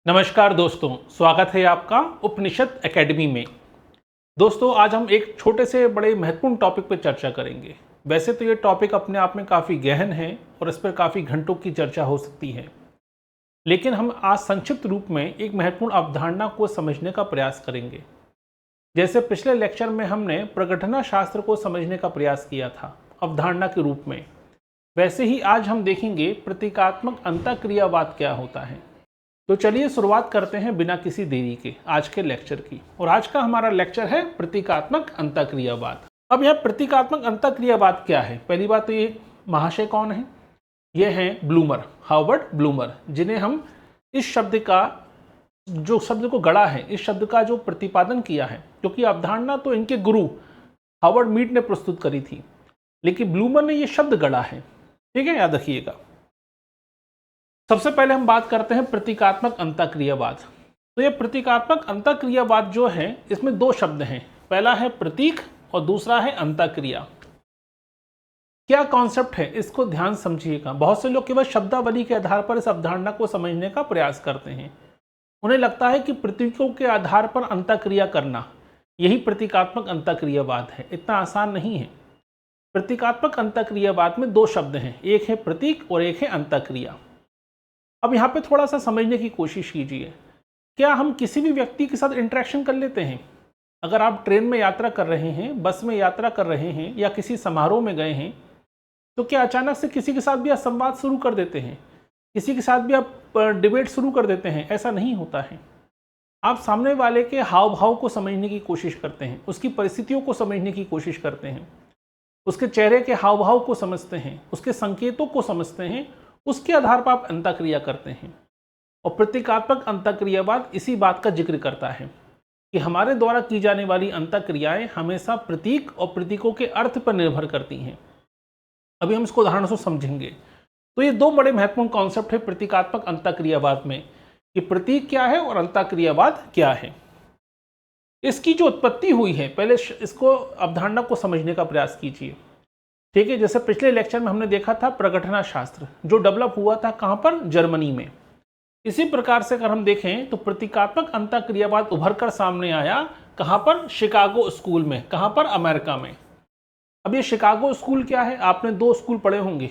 नमस्कार दोस्तों, स्वागत है आपका उपनिषद एकेडमी में। दोस्तों, आज हम एक छोटे से बड़े महत्वपूर्ण टॉपिक पर चर्चा करेंगे। वैसे तो ये टॉपिक अपने आप में काफ़ी गहन है और इस पर काफ़ी घंटों की चर्चा हो सकती है, लेकिन हम आज संक्षिप्त रूप में एक महत्वपूर्ण अवधारणा को समझने का प्रयास करेंगे। जैसे पिछले लेक्चर में हमने प्रगटना शास्त्र को समझने का प्रयास किया था अवधारणा के रूप में, वैसे ही आज हम देखेंगे प्रतीकात्मक अंतःक्रियावाद क्या होता है। तो चलिए शुरुआत करते हैं बिना किसी देरी के आज के लेक्चर की। और आज का हमारा लेक्चर है प्रतीकात्मक अंतःक्रियावाद। अब यह प्रतीकात्मक अंतःक्रियावाद क्या है? पहली बात तो ये महाशय कौन है? ये हैं ब्लूमर, हार्वर्ड ब्लूमर, जिन्हें हम इस शब्द का जो शब्द को गढ़ा है, इस शब्द का जो प्रतिपादन किया है, क्योंकि अवधारणा तो इनके गुरु हार्वर्ड मीड ने प्रस्तुत करी थी, लेकिन ब्लूमर ने ये शब्द गढ़ा है। ठीक है, याद रखिएगा। सबसे पहले हम बात करते हैं प्रतीकात्मक अंतःक्रियावाद। तो ये प्रतीकात्मक अंतःक्रियावाद जो है, इसमें दो शब्द हैं, पहला है प्रतीक और दूसरा है अंतःक्रिया। क्या कॉन्सेप्ट है, इसको ध्यान समझिएगा। बहुत से लोग केवल शब्दावली के आधार पर इस अवधारणा को समझने का प्रयास करते हैं। उन्हें लगता है कि प्रतीकों के आधार पर अंतःक्रिया करना यही प्रतीकात्मक अंतःक्रियावाद है। इतना आसान नहीं है। प्रतीकात्मक अंतःक्रियावाद में दो शब्द हैं, एक है प्रतीक और एक है अंतःक्रिया। अब यहाँ पे थोड़ा सा समझने की कोशिश कीजिए। क्या हम किसी भी व्यक्ति के साथ इंटरेक्शन कर लेते हैं? अगर आप ट्रेन में यात्रा कर रहे हैं, बस में यात्रा कर रहे हैं या किसी समारोह में गए हैं, तो क्या अचानक से किसी के साथ भी आप संवाद शुरू कर देते हैं? किसी के साथ भी आप डिबेट शुरू कर देते हैं? ऐसा नहीं होता है। आप सामने वाले के हाव भाव को समझने की कोशिश करते हैं, उसकी परिस्थितियों को समझने की कोशिश करते हैं, उसके चेहरे के हाव भाव को समझते हैं, उसके संकेतों को समझते हैं, उसके आधार पर आप अंतःक्रिया करते हैं। और प्रतीकात्मक अंतःक्रियावाद इसी बात का जिक्र करता है कि हमारे द्वारा की जाने वाली अंतःक्रियाएं हमेशा प्रतीक और प्रतीकों के अर्थ पर निर्भर करती हैं। अभी हम इसको उदाहरण से समझेंगे। तो ये दो बड़े महत्वपूर्ण कॉन्सेप्ट है प्रतीकात्मक अंतःक्रियावाद में, कि प्रतीक क्या है और अंतःक्रियावाद क्या है। इसकी जो उत्पत्ति हुई है, पहले इसको अवधारणा को समझने का प्रयास कीजिए। ठीक है, जैसे पिछले लेक्चर में हमने देखा था प्रगटना शास्त्र जो डेवलप हुआ था कहाँ पर? जर्मनी में। इसी प्रकार से अगर हम देखें तो प्रतीकात्मक अंतःक्रियावाद उभर कर सामने आया कहाँ पर? शिकागो स्कूल में। कहाँ पर? अमेरिका में। अब ये शिकागो स्कूल क्या है? आपने दो स्कूल पढ़े होंगे।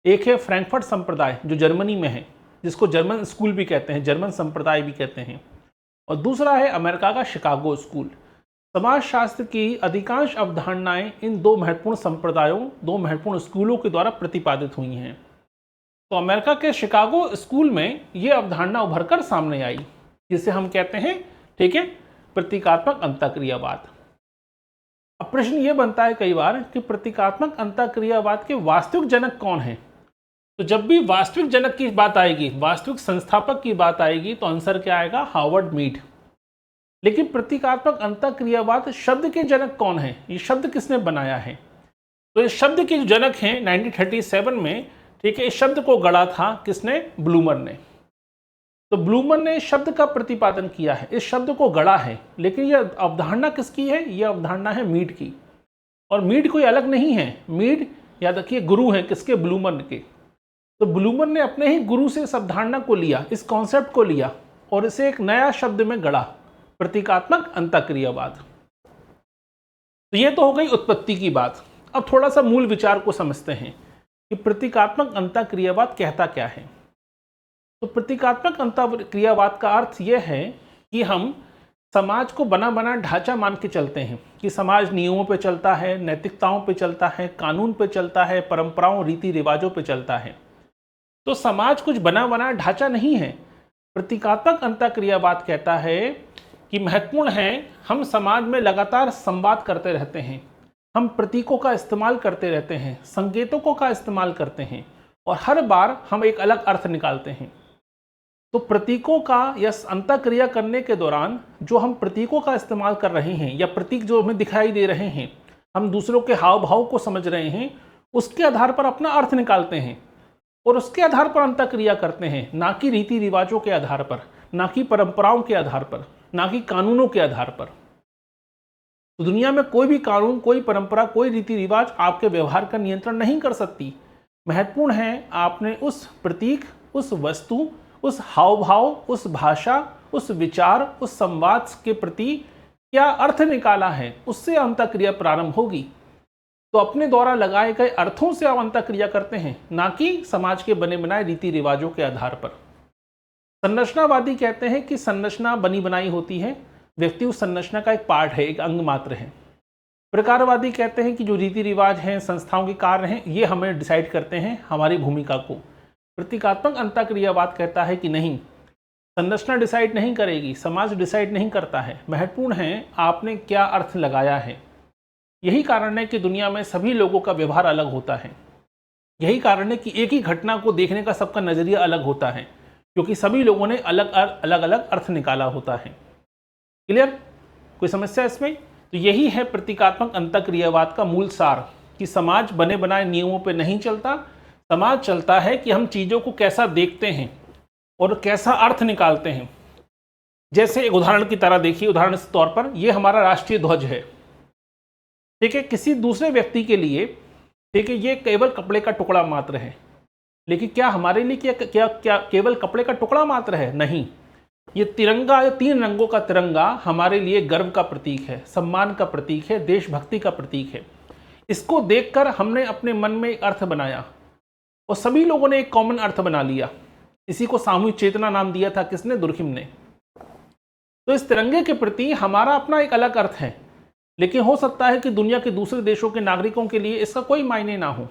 एक है फ्रैंकफर्ट संप्रदाय जो जर्मनी में है, जिसको जर्मन स्कूल भी कहते हैं, जर्मन संप्रदाय भी कहते हैं, और दूसरा है अमेरिका का शिकागो स्कूल। समाजशास्त्र की अधिकांश अवधारणाएं इन दो महत्वपूर्ण संप्रदायों, दो महत्वपूर्ण स्कूलों के द्वारा प्रतिपादित हुई हैं। तो अमेरिका के शिकागो स्कूल में ये अवधारणा उभरकर सामने आई, जिसे हम कहते हैं, ठीक है, प्रतीकात्मक अंतःक्रियावाद। अब प्रश्न ये बनता है कई बार कि प्रतीकात्मक अंतःक्रियावाद के वास्तविक जनक कौन है? तो जब भी वास्तविक जनक की बात आएगी, वास्तविक संस्थापक की बात आएगी, तो आंसर क्या आएगा? Harvard Mead. लेकिन प्रतीकात्मक अंतःक्रियावाद शब्द के जनक कौन है? ये शब्द किसने बनाया है? तो इस शब्द के जो जनक हैं 1937 में, ठीक है, इस शब्द को गढ़ा था किसने? ब्लूमर ने। तो ब्लूमर ने इस शब्द का प्रतिपादन किया है, इस शब्द को गढ़ा है। लेकिन यह अवधारणा किसकी है? यह अवधारणा है मीड की। और मीड कोई अलग नहीं है। मीड, याद रखिए, गुरु हैं किसके? ब्लूमर के। तो ब्लूमर ने अपने ही गुरु से इस अवधारणा को लिया, इस कॉन्सेप्ट को लिया और इसे एक नया शब्द में गढ़ा, प्रतीकात्मक अंतःक्रियावाद। तो ये तो हो गई उत्पत्ति की बात। अब थोड़ा सा मूल विचार को समझते हैं कि प्रतीकात्मक अंतःक्रियावाद कहता क्या है। तो प्रतीकात्मक अंतःक्रियावाद का अर्थ यह है कि हम समाज को बना बना ढांचा मान के चलते हैं कि समाज नियमों पे चलता है, नैतिकताओं पे चलता है, कानून पे चलता है, परंपराओं, रीति रिवाजों पे चलता है। तो समाज कुछ बना बना ढांचा नहीं है। प्रतीकात्मक अंतःक्रियावाद कहता है कि महत्वपूर्ण है हम समाज में लगातार संवाद करते रहते हैं, हम प्रतीकों का इस्तेमाल करते रहते हैं, संकेतों का इस्तेमाल करते हैं, और हर बार हम एक अलग अर्थ निकालते हैं। तो प्रतीकों का या अंतःक्रिया करने के दौरान जो हम प्रतीकों का इस्तेमाल कर रहे हैं या प्रतीक जो हमें दिखाई दे रहे हैं, हम दूसरों के हाव भाव को समझ रहे हैं, उसके आधार पर अपना अर्थ निकालते हैं और उसके आधार पर अंतःक्रिया करते हैं, ना कि रीति रिवाजों के आधार पर, ना कि परंपराओं के आधार पर, ना कि कानूनों के आधार पर। तो दुनिया में कोई भी कानून, कोई परंपरा, कोई रीति रिवाज आपके व्यवहार का नियंत्रण नहीं कर सकती। महत्वपूर्ण है आपने उस प्रतीक, उस वस्तु, उस हाव भाव, उस भाषा, उस विचार, उस संवाद के प्रति क्या अर्थ निकाला है, उससे अंतःक्रिया प्रारंभ होगी। तो अपने द्वारा लगाए गए अर्थों से आप अंतःक्रिया करते हैं, ना कि समाज के बने बनाए रीति रिवाजों के आधार पर। संरचनावादी कहते हैं कि संरचना बनी बनाई होती है, व्यक्ति उस संरचना का एक पार्ट है, एक अंग मात्र है। प्रकारवादी कहते हैं कि जो रीति रिवाज हैं, संस्थाओं के कार्य हैं, ये हमें डिसाइड करते हैं हमारी भूमिका को। प्रतीकात्मक अंतःक्रियावाद कहता है कि नहीं, संरचना डिसाइड नहीं करेगी, समाज डिसाइड नहीं करता है, महत्वपूर्ण है आपने क्या अर्थ लगाया है। यही कारण है कि दुनिया में सभी लोगों का व्यवहार अलग होता है। यही कारण है कि एक ही घटना को देखने का सबका नज़रिया अलग होता है, क्योंकि सभी लोगों ने अलग अलग अर्थ निकाला होता है। क्लियर? कोई समस्या इसमें? तो यही है प्रतीकात्मक अंतःक्रियावाद का मूल सार, कि समाज बने बनाए नियमों पे नहीं चलता। समाज चलता है कि हम चीज़ों को कैसा देखते हैं और कैसा अर्थ निकालते हैं। जैसे एक उदाहरण की तरह देखिए, उदाहरण के तौर पर ये हमारा राष्ट्रीय ध्वज है, ठीक है। किसी दूसरे व्यक्ति के लिए, ठीक है, ये केवल कपड़े का टुकड़ा मात्र है, लेकिन क्या हमारे लिए क्या केवल कपड़े का टुकड़ा मात्र है? नहीं, ये तिरंगा, 3 रंगों का तिरंगा हमारे लिए गर्व का प्रतीक है, सम्मान का प्रतीक है, देशभक्ति का प्रतीक है। इसको देखकर हमने अपने मन में एक अर्थ बनाया और सभी लोगों ने एक कॉमन अर्थ बना लिया। इसी को सामूहिक चेतना नाम दिया था किसने? दुर्खिम ने। तो इस तिरंगे के प्रति हमारा अपना एक अलग अर्थ है, लेकिन हो सकता है कि दुनिया के दूसरे देशों के नागरिकों के लिए इसका कोई मायने ना हो।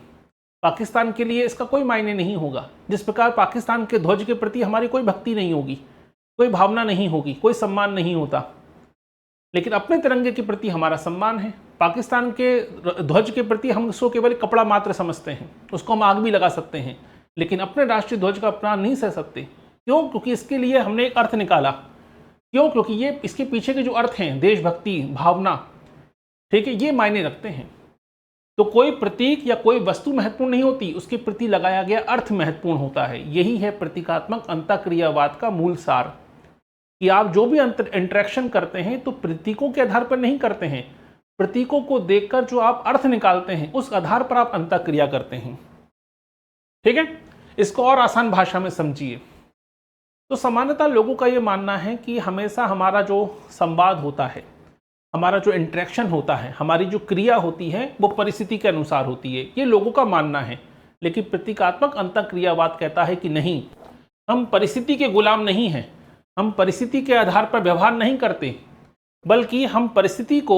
पाकिस्तान के लिए इसका कोई मायने नहीं होगा। जिस प्रकार पाकिस्तान के ध्वज के प्रति हमारी कोई भक्ति नहीं होगी, कोई भावना नहीं होगी, कोई सम्मान नहीं होता, लेकिन अपने तिरंगे के प्रति हमारा सम्मान है। पाकिस्तान के ध्वज के प्रति हम उसको केवल कपड़ा मात्र समझते हैं, उसको हम आग भी लगा सकते हैं, लेकिन अपने राष्ट्रीय ध्वज का अपमान नहीं सह सकते। क्यों? क्योंकि इसके लिए हमने एक अर्थ निकाला। क्यों? क्योंकि ये इसके पीछे के जो अर्थ हैं, देशभक्ति, भावना, ठीक है, ये मायने रखते हैं। तो कोई प्रतीक या कोई वस्तु महत्वपूर्ण नहीं होती, उसके प्रति लगाया गया अर्थ महत्वपूर्ण होता है। यही है प्रतीकात्मक अंतःक्रियावाद का मूल सार, कि आप जो भी इंटरेक्शन करते हैं तो प्रतीकों के आधार पर नहीं करते हैं, प्रतीकों को देखकर जो आप अर्थ निकालते हैं उस आधार पर आप अंतःक्रिया करते हैं। ठीक है, इसको और आसान भाषा में समझिए। तो सामान्यतः लोगों का ये मानना है कि हमेशा हमारा जो संवाद होता है, हमारा जो इंटरेक्शन होता है, हमारी जो क्रिया होती है, वो परिस्थिति के अनुसार होती है। ये लोगों का मानना है। लेकिन प्रतीकात्मक अंतःक्रियावाद कहता है कि नहीं, हम परिस्थिति के गुलाम नहीं हैं, हम परिस्थिति के आधार पर व्यवहार नहीं करते, बल्कि हम परिस्थिति को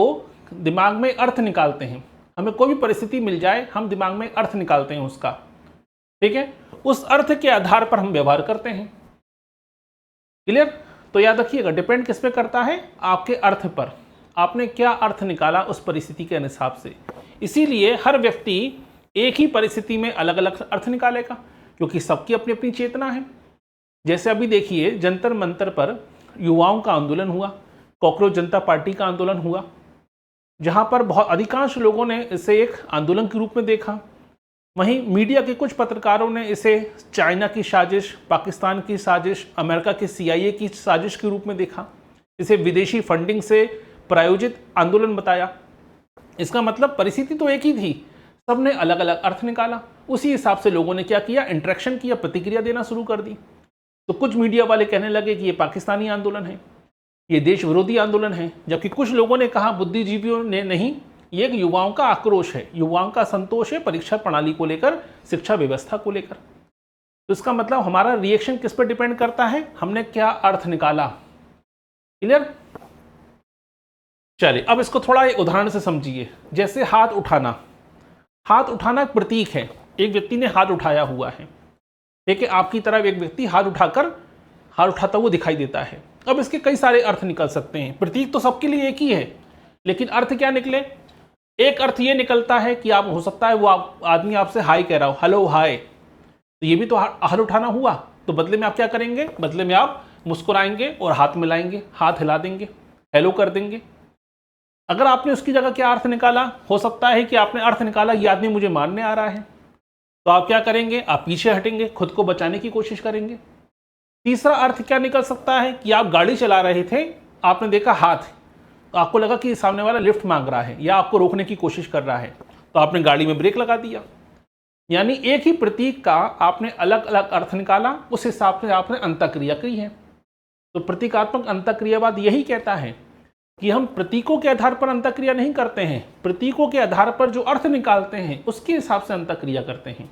दिमाग में अर्थ निकालते हैं। हमें कोई भी परिस्थिति मिल जाए, हम दिमाग में अर्थ निकालते हैं उसका, ठीक है, उस अर्थ के आधार पर हम व्यवहार करते हैं। क्लियर? तो याद रखिएगा, डिपेंड किस पे करता है? आपके अर्थ पर। आपने क्या अर्थ निकाला उस परिस्थिति के हिसाब से। इसीलिए हर व्यक्ति एक ही परिस्थिति में अलग अलग अर्थ निकालेगा, क्योंकि सबकी अपनी अपनी चेतना है। जैसे अभी देखिए, जंतर मंतर पर युवाओं का आंदोलन हुआ, कॉकरोच जनता पार्टी का आंदोलन हुआ, जहां पर बहुत अधिकांश लोगों ने इसे एक आंदोलन के रूप में देखा। वहीं मीडिया के कुछ पत्रकारों ने इसे चाइना की साजिश, पाकिस्तान की साजिश, अमेरिका के CIA की साजिश के रूप में देखा। इसे विदेशी फंडिंग से प्रायोजित आंदोलन बताया। इसका मतलब परिस्थिति तो एक ही थी, सबने अलग अलग अर्थ निकाला। उसी हिसाब से लोगों ने क्या किया? इंटरेक्शन किया, प्रतिक्रिया देना शुरू कर दी। तो कुछ मीडिया वाले कहने लगे कि ये पाकिस्तानी आंदोलन है, ये देश विरोधी आंदोलन है, जबकि कुछ लोगों ने कहा, बुद्धिजीवियों ने, नहीं, ये एक युवाओं का आक्रोश है, युवाओं का संतोष है परीक्षा प्रणाली को लेकर, शिक्षा व्यवस्था को लेकर। तो इसका मतलब हमारा रिएक्शन किस पर डिपेंड करता है? हमने क्या अर्थ निकाला। क्लियर? चलिए अब इसको थोड़ा एक उदाहरण से समझिए। जैसे हाथ उठाना। हाथ उठाना एक प्रतीक है, एक व्यक्ति ने हाथ उठाया हुआ है, ठीक है, आपकी तरफ एक व्यक्ति हाथ उठाता हुआ दिखाई देता है। अब इसके कई सारे अर्थ निकल सकते हैं। प्रतीक तो सबके लिए एक ही है, लेकिन अर्थ क्या निकले? एक अर्थ ये निकलता है कि आप, हो सकता है वो आदमी आपसे हाय कह रहा हो, हेलो हाय, तो ये भी तो हाथ उठाना हुआ। तो बदले में आप क्या करेंगे? बदले में आप मुस्कुराएंगे और हाथ मिलाएंगे, हाथ हिला देंगे, हेलो कर देंगे। अगर आपने उसकी जगह क्या अर्थ निकाला? हो सकता है कि आपने अर्थ निकाला, ये आदमी मुझे मारने आ रहा है, तो आप क्या करेंगे? आप पीछे हटेंगे, खुद को बचाने की कोशिश करेंगे। तीसरा अर्थ क्या निकल सकता है कि आप गाड़ी चला रहे थे, आपने देखा हाथ, तो आपको लगा कि सामने वाला लिफ्ट मांग रहा है या आपको रोकने की कोशिश कर रहा है, तो आपने गाड़ी में ब्रेक लगा दिया। यानी एक ही प्रतीक का आपने अलग अलग अर्थ निकाला, उस हिसाब से आपने अंतःक्रिया की है। तो प्रतीकात्मक अंतःक्रियावाद यही कहता है कि हम प्रतीकों के आधार पर अंतःक्रिया नहीं करते हैं, प्रतीकों के आधार पर जो अर्थ निकालते हैं उसके हिसाब से अंतःक्रिया करते हैं।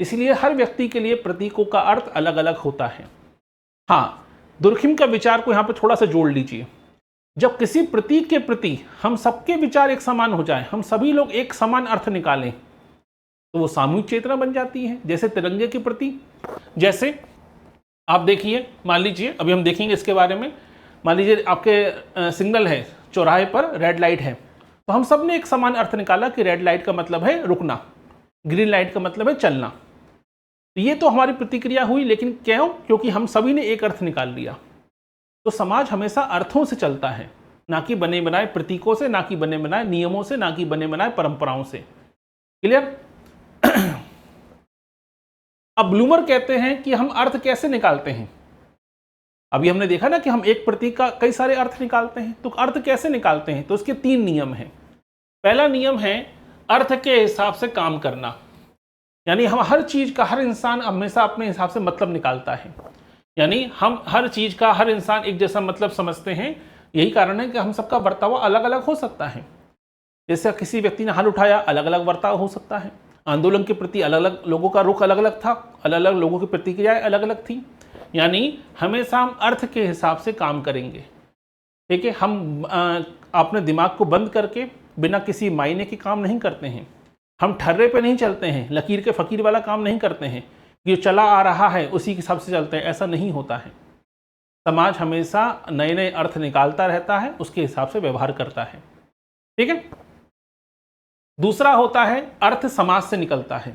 इसलिए हर व्यक्ति के लिए प्रतीकों का अर्थ अलग अलग होता है। हाँ, दुर्खिम का विचार को यहाँ पर थोड़ा सा जोड़ लीजिए। जब किसी प्रतीक के प्रति हम सबके विचार एक समान हो जाए, हम सभी लोग एक समान अर्थ निकालें, तो वो सामूहिक चेतना बन जाती है। जैसे तिरंगे के प्रति, जैसे आप देखिए, मान लीजिए अभी हम देखेंगे इसके बारे में, मान लीजिए आपके सिग्नल है, चौराहे पर रेड लाइट है, तो हम सब ने एक समान अर्थ निकाला कि रेड लाइट का मतलब है रुकना, ग्रीन लाइट का मतलब है चलना। तो ये तो हमारी प्रतिक्रिया हुई, लेकिन क्यों? क्योंकि हम सभी ने एक अर्थ निकाल लिया। तो समाज हमेशा अर्थों से चलता है, ना कि बने बनाए प्रतीकों से, ना कि बने बनाए नियमों से, ना कि बने बनाए परंपराओं से। क्लियर? अब ब्लूमर कहते हैं कि हम अर्थ कैसे निकालते हैं। अभी हमने देखा ना कि हम एक प्रतीक का कई सारे अर्थ निकालते हैं, तो अर्थ कैसे निकालते हैं? तो उसके 3 नियम हैं। पहला नियम है अर्थ के हिसाब से काम करना, यानी हम हर चीज का, हर इंसान हमेशा अपने हिसाब से मतलब निकालता है। यानी हम हर चीज का, हर इंसान एक जैसा मतलब समझते हैं। यही कारण है कि हम सबका बर्ताव अलग अलग हो सकता है। जैसे किसी व्यक्ति ने हाथ उठाया, अलग अलग बर्ताव हो सकता है। आंदोलन के प्रति अलग अलग लोगों का रुख अलग अलग था, अलग अलग लोगों की प्रतिक्रियाएं अलग अलग थी। यानी हमेशा हम अर्थ के हिसाब से काम करेंगे। ठीक है, हम अपने दिमाग को बंद करके बिना किसी मायने के काम नहीं करते हैं। हम ठर्रे पे नहीं चलते हैं, लकीर के फकीर वाला काम नहीं करते हैं कि जो चला आ रहा है उसी के हिसाब से चलते हैं। ऐसा नहीं होता है। समाज हमेशा नए नए अर्थ निकालता रहता है, उसके हिसाब से व्यवहार करता है। ठीक है। दूसरा होता है अर्थ समाज से निकलता है।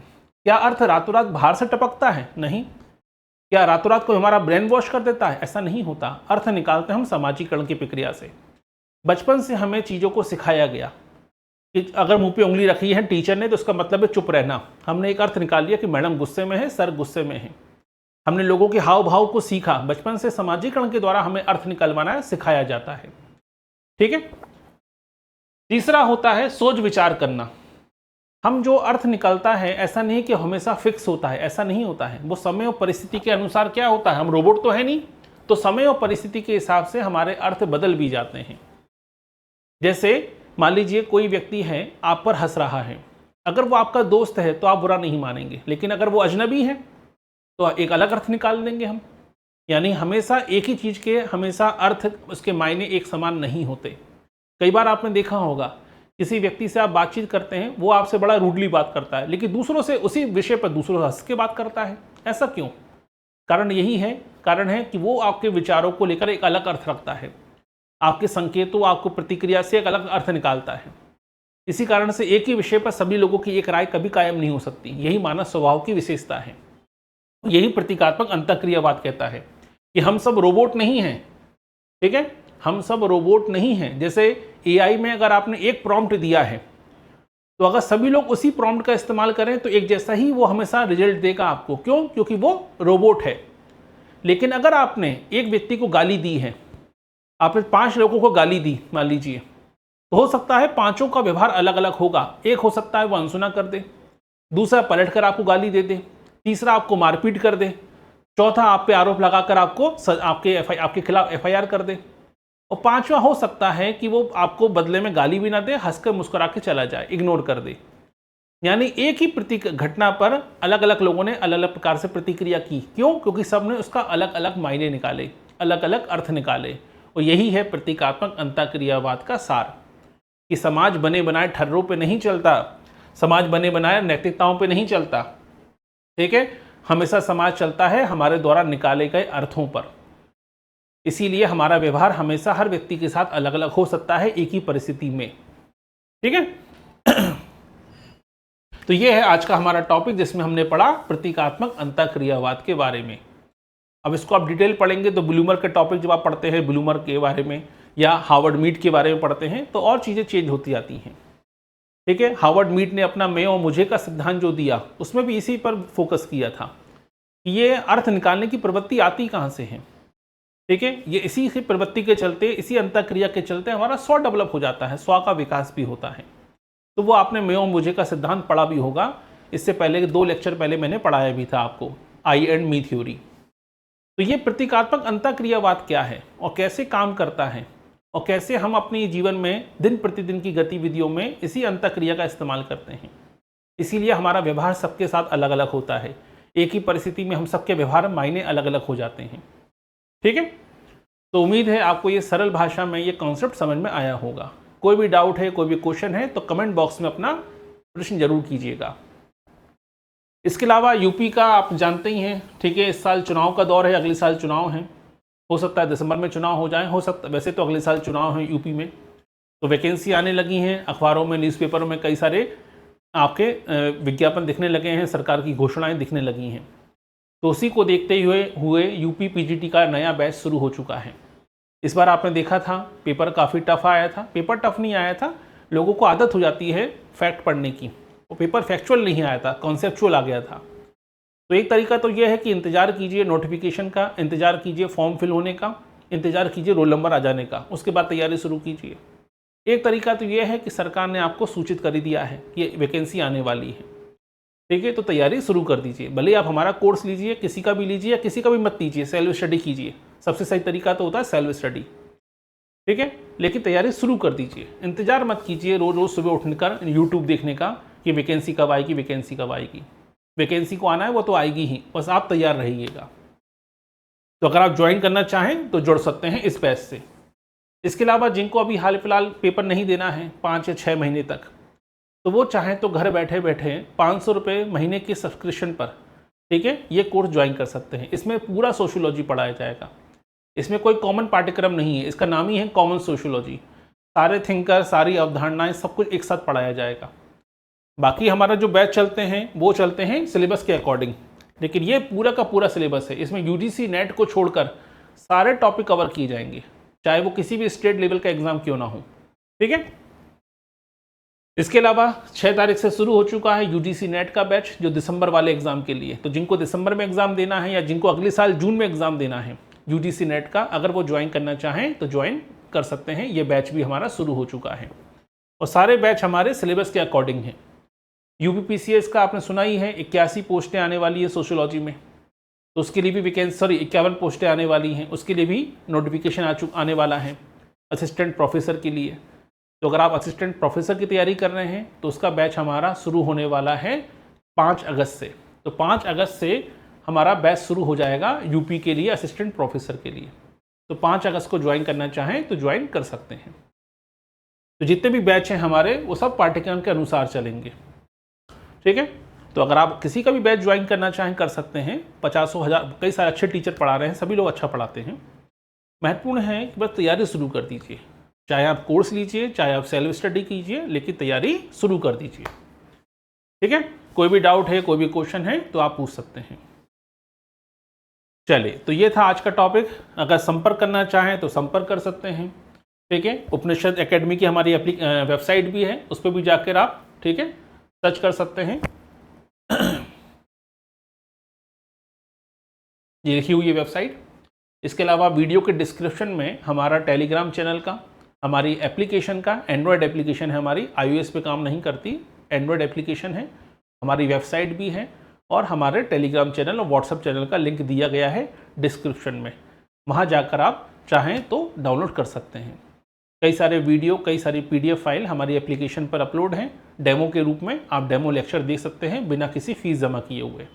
क्या अर्थ रातों रात बाहर से टपकता है? नहीं। क्या रातों रात को हमारा ब्रेन वॉश कर देता है? ऐसा नहीं होता। अर्थ निकालते हम सामाजिकरण की प्रक्रिया से। बचपन से हमें चीज़ों को सिखाया गया कि अगर मुंह पे उंगली रखी है टीचर ने तो उसका मतलब है चुप रहना। हमने एक अर्थ निकाल लिया कि मैडम गुस्से में है, सर गुस्से में है। हमने लोगों के हाव भाव को सीखा। बचपन से सामाजिकरण के द्वारा हमें अर्थ निकलवाना सिखाया जाता है। ठीक है। तीसरा होता है सोच विचार करना। हम जो अर्थ निकलता है ऐसा नहीं कि हमेशा फिक्स होता है, ऐसा नहीं होता है। वो समय और परिस्थिति के अनुसार क्या होता है, हम रोबोट तो है नहीं, तो समय और परिस्थिति के हिसाब से हमारे अर्थ बदल भी जाते हैं। जैसे मान लीजिए कोई व्यक्ति है, आप पर हंस रहा है, अगर वो आपका दोस्त है तो आप बुरा नहीं मानेंगे, लेकिन अगर वो अजनबी है तो एक अलग अर्थ निकाल देंगे हम। यानी हमेशा एक ही चीज़ के हमेशा अर्थ, उसके मायने एक समान नहीं होते। कई बार आपने देखा होगा किसी व्यक्ति से आप बातचीत करते हैं, वो आपसे बड़ा रूडली बात करता है, लेकिन दूसरों से उसी विषय पर दूसरों से हंस के बात करता है। ऐसा क्यों? कारण यही है, कारण है कि वो आपके विचारों को लेकर एक अलग अर्थ रखता है, आपके संकेतों, आपको प्रतिक्रिया से एक अलग अर्थ निकालता है। इसी कारण से एक ही विषय पर सभी लोगों की एक राय कभी कायम नहीं हो सकती। यही मानव स्वभाव की विशेषता है। यही प्रतीकात्मक अंतःक्रियावाद कहता है कि हम सब रोबोट नहीं हैं। ठीक है, हम सब रोबोट नहीं हैं। जैसे एआई में अगर आपने एक प्रॉम्प्ट दिया है, तो अगर सभी लोग उसी प्रॉम्प्ट का इस्तेमाल करें तो एक जैसा ही वो हमेशा रिजल्ट देगा आपको। क्यों? क्योंकि वो रोबोट है। लेकिन अगर आपने एक व्यक्ति को गाली दी है, आपने 5 लोगों को गाली दी मान लीजिए, तो हो सकता है 5 का व्यवहार अलग अलग होगा। एक हो सकता है वो अनसुना कर दे, दूसरा पलट कर आपको गाली दे दे, तीसरा आपको मारपीट कर दे, चौथा आप पे आरोप लगाकर आपके खिलाफ एफआईआर कर दे, और 5वां हो सकता है कि वो आपको बदले में गाली भी ना दे, हंसकर मुस्कुरा के चला जाए, इग्नोर कर दे। यानी एक ही घटना पर अलग अलग लोगों ने अलग अलग प्रकार से प्रतिक्रिया की। क्यों? क्योंकि सबने उसका अलग अलग मायने निकाले, अलग अलग अर्थ निकाले। और यही है प्रतीकात्मक अंतःक्रियावाद का सार, कि समाज बने बनाए ठर्रों पे नहीं चलता, समाज बने बनाए नैतिकताओं पे नहीं चलता। ठीक है, हमेशा समाज चलता है हमारे द्वारा निकाले गए अर्थों पर। इसीलिए हमारा व्यवहार हमेशा हर व्यक्ति के साथ अलग अलग हो सकता है एक ही परिस्थिति में। ठीक है। तो ये है आज का हमारा टॉपिक, जिसमें हमने पढ़ा प्रतीकात्मक अंतःक्रियावाद के बारे में। अब इसको आप डिटेल पढ़ेंगे तो ब्लूमर के टॉपिक जब आप पढ़ते हैं ब्लूमर के बारे में या हार्वर्ड मीड के बारे में पढ़ते हैं तो और चीज़ें चेंज होती जाती हैं। ठीक है, हार्वर्ड मीड ने अपना मैं और मुझे का सिद्धांत जो दिया उसमें भी इसी पर फोकस किया था कि ये अर्थ निकालने की प्रवृत्ति आती कहाँ से है। ठीक है, ये इसी से प्रवृत्ति के चलते, इसी अंतःक्रिया के चलते हमारा स्व डेवलप हो जाता है, स्व का विकास भी होता है। तो वो आपने मैं और मुझे का सिद्धांत पढ़ा भी होगा इससे पहले 2 लेक्चर पहले मैंने पढ़ाया भी था आपको, आई एंड मी थ्योरी। तो ये प्रतीकात्मक अंतःक्रियावाद क्या है और कैसे काम करता है और कैसे हम अपने जीवन में दिन प्रतिदिन की गतिविधियों में इसी अंतःक्रिया का इस्तेमाल करते हैं। इसीलिए हमारा व्यवहार सबके साथ अलग अलग होता है। एक ही परिस्थिति में हम सबके व्यवहार मायने अलग अलग हो जाते हैं। ठीक है, तो उम्मीद है आपको ये सरल भाषा में ये कॉन्सेप्ट समझ में आया होगा। कोई भी डाउट है, कोई भी क्वेश्चन है तो कमेंट बॉक्स में अपना प्रश्न जरूर कीजिएगा। इसके अलावा यूपी का आप जानते ही हैं, ठीक है, इस साल चुनाव का दौर है, अगले साल चुनाव है, हो सकता है दिसंबर में चुनाव हो जाए, हो सकता वैसे तो अगले साल चुनाव है यूपी में। तो वैकेंसी आने लगी हैं, अखबारों में, न्यूज़पेपरों में कई सारे आपके विज्ञापन दिखने लगे हैं, सरकार की घोषणाएं दिखने लगी हैं। तो उसी को देखते हुए यूपी पीजीटी का नया बैच शुरू हो चुका है। इस बार आपने देखा था पेपर काफ़ी टफ आया था। पेपर टफ नहीं आया था, लोगों को आदत हो जाती है फैक्ट पढ़ने की। वो पेपर फैक्चुअल नहीं आया था, कॉन्सेप्चुअल आ गया था। तो एक तरीका तो यह है कि इंतज़ार कीजिए नोटिफिकेशन का, इंतज़ार कीजिए फॉर्म फिल होने का, इंतज़ार कीजिए रोल नंबर आ जाने का, उसके बाद तैयारी शुरू कीजिए। एक तरीका तो यह है कि सरकार ने आपको सूचित कर दिया है कि वैकेंसी आने वाली है, ठीक है, तो तैयारी शुरू कर दीजिए। भले आप हमारा कोर्स लीजिए, किसी का भी लीजिए या किसी का भी मत लीजिए, सेल्फ स्टडी कीजिए। सबसे सही तरीका तो होता है सेल्फ स्टडी, ठीक है, लेकिन तैयारी शुरू कर दीजिए। इंतजार मत कीजिए रोज़ रोज़ सुबह उठकर यूट्यूब देखने का कि वैकेंसी कब आएगी, वैकेंसी कब आएगी। वैकेंसी को आना है वो तो आएगी ही, बस आप तैयार रहिएगा। तो अगर आप ज्वाइन करना चाहें तो जुड़ सकते हैं इस बैच से। इसके अलावा जिनको अभी हाल फिलहाल पेपर नहीं देना है 5 या 6 महीने तक, तो वो चाहें तो घर बैठे बैठे 500 रुपये महीने की सब्सक्रिप्शन पर, ठीक है, ये कोर्स ज्वाइन कर सकते हैं। इसमें पूरा सोशियोलॉजी पढ़ाया जाएगा। इसमें कोई कॉमन पाठ्यक्रम नहीं है, इसका नाम ही है कॉमन सोशियोलॉजी। सारे थिंकर, सारी अवधारणाएं, सब कुछ एक साथ पढ़ाया जाएगा। बाकी हमारा जो बैच चलते हैं वो चलते हैं सिलेबस के अकॉर्डिंग, लेकिन ये पूरा का पूरा सिलेबस है। इसमें यूजीसी नेट को छोड़कर सारे टॉपिक कवर किए जाएंगे, चाहे वो किसी भी स्टेट लेवल का एग्जाम क्यों ना हो, ठीक है। इसके अलावा 6 तारीख से शुरू हो चुका है यूजीसी नेट का बैच, जो दिसंबर वाले एग्जाम के लिए। तो जिनको दिसंबर में एग्जाम देना है या जिनको अगले साल जून में एग्जाम देना है यूजीसी नेट का, अगर वो ज्वाइन करना चाहें तो ज्वाइन कर सकते हैं। ये बैच भी हमारा शुरू हो चुका है और सारे बैच हमारे सिलेबस के अकॉर्डिंग हैं। यूपीपीसीएस का आपने सुना ही है, 81 पोस्टें आने वाली है सोशियोलॉजी में, तो उसके लिए भी वैकेंसी 51 पोस्टें आने वाली हैं, उसके लिए भी नोटिफिकेशन आने वाला है असिस्टेंट प्रोफेसर के लिए। तो अगर आप असिस्टेंट प्रोफेसर की तैयारी कर रहे हैं तो उसका बैच हमारा शुरू होने वाला है 5 अगस्त से। तो 5 अगस्त से हमारा बैच शुरू हो जाएगा यूपी के लिए, असिस्टेंट प्रोफेसर के लिए। तो 5 अगस्त को ज्वाइन करना चाहें तो ज्वाइन कर सकते हैं। तो जितने भी बैच हैं हमारे वो सब पाठ्यक्रम के अनुसार चलेंगे, ठीक है। तो अगर आप किसी का भी बैच ज्वाइन करना चाहें कर सकते हैं। 50,000 कई सारे अच्छे टीचर पढ़ा रहे हैं, सभी लोग अच्छा पढ़ाते हैं। महत्वपूर्ण है कि बस तैयारी शुरू कर दीजिए, चाहे आप कोर्स लीजिए, चाहे आप सेल्फ स्टडी कीजिए, लेकिन तैयारी शुरू कर दीजिए, ठीक है। कोई भी डाउट है, कोई भी क्वेश्चन है तो आप पूछ सकते हैं। चलिए, तो ये था आज का टॉपिक। अगर संपर्क करना चाहें तो संपर्क कर सकते हैं, ठीक है। उपनिषद एकेडमी की हमारी वेबसाइट भी है, उस पर भी जाकर आप, ठीक है, सर्च कर सकते हैं। ये लिखी हुई है वेबसाइट। इसके अलावा वीडियो के डिस्क्रिप्शन में हमारा टेलीग्राम चैनल का, हमारी एप्लीकेशन का, एंड्रॉयड एप्लीकेशन है हमारी, iOS पे काम नहीं करती, एंड्रॉयड एप्लीकेशन है, हमारी वेबसाइट भी है और हमारे टेलीग्राम चैनल और व्हाट्सएप चैनल का लिंक दिया गया है डिस्क्रिप्शन में। वहाँ जाकर आप चाहें तो डाउनलोड कर सकते हैं। कई सारे वीडियो, कई सारी PDF फाइल हमारी एप्लीकेशन पर अपलोड हैं डेमो के रूप में। आप डेमो लेक्चर देख सकते हैं बिना किसी फीस जमा किए हुए।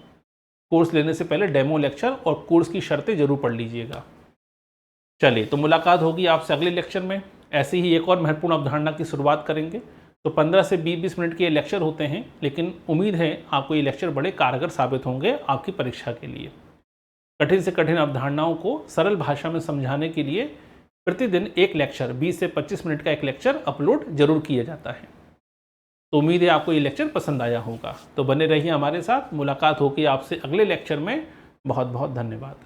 कोर्स लेने से पहले डेमो लेक्चर और कोर्स की शर्तें जरूर पढ़ लीजिएगा। चलिए, तो मुलाकात होगी आपसे अगले लेक्चर में। ऐसे ही एक और महत्वपूर्ण अवधारणा की शुरुआत करेंगे। तो 15 से 20 मिनट के ये लेक्चर होते हैं, लेकिन उम्मीद है आपको ये लेक्चर बड़े कारगर साबित होंगे आपकी परीक्षा के लिए। कठिन से कठिन अवधारणाओं को सरल भाषा में समझाने के लिए प्रतिदिन एक लेक्चर, 20 से 25 मिनट का एक लेक्चर अपलोड जरूर किया जाता है। तो उम्मीद है आपको ये लेक्चर पसंद आया होगा। तो बने रहिए हमारे साथ। मुलाकात होगी आपसे अगले लेक्चर में। बहुत बहुत धन्यवाद।